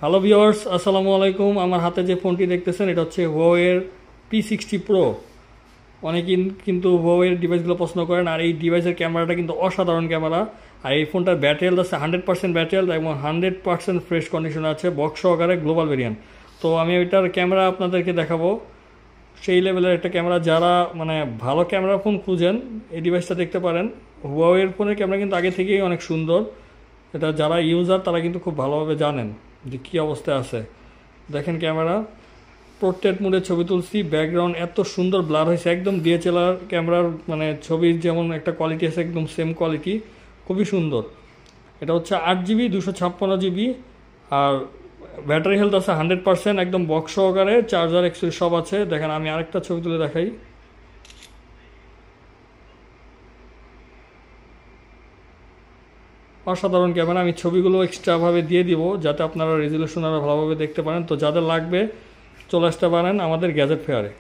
Hello viewers, আসসালামু আলাইকুম। আমার হাতে যে ফোনটি দেখতেছেন এটা হচ্ছে হুয়াওয়ের P60 Pro। অনেকেই কিন্তু হুয়াওয়ের ডিভাইসগুলো পছন্দ করেন, আর এই ডিভাইসের ক্যামেরাটা কিন্তু অসাধারণ ক্যামেরা। আর এই ফোনটার ব্যাটারি হেলথ আছে 100% ব্যাটারি হেলথ এবং 100% ফ্রেশ কন্ডিশন আছে, বক্স সহকারে গ্লোবাল ভেরিয়েন্ট। তো আমি ওইটার ক্যামেরা আপনাদেরকে দেখাবো। সেই লেভেলের একটা ক্যামেরা, যারা মানে ভালো ক্যামেরা ফোন খুঁজেন এই ডিভাইসটা দেখতে পারেন। হুয়াওয়ের ফোনের ক্যামেরা কিন্তু আগে থেকেই অনেক সুন্দর, এটা যারা ইউজার তারা কিন্তু খুব ভালোভাবে জানেন যে কী অবস্থায় আছে। দেখেন ক্যামেরা, পোর্ট্রেট মোডে ছবি তুলছি, ব্যাকগ্রাউন্ড এত সুন্দর ব্লার হয়েছে, একদম ডিএসএলআর ক্যামেরার মানে ছবির যেমন একটা কোয়ালিটি আছে একদম সেম কোয়ালিটি, খুবই সুন্দর। এটা হচ্ছে 8GB 256GB, আর ব্যাটারি হেলথ আছে 100%, একদম বক্স সহকারে, চার্জার এক্সেসরি সব আছে। দেখেন আমি আরেকটা ছবি তুলে দেখাই। অসাধারণ ক্যামেরা। আমি ছবিগুলো এক্সট্রাভাবে দিয়ে দিব যাতে আপনারা রেজুলেশন আরও ভালোভাবে দেখতে পারেন। তো যাদের লাগবে চলে আসতে পারেন আমাদের গ্যাজেট ফেয়ারে।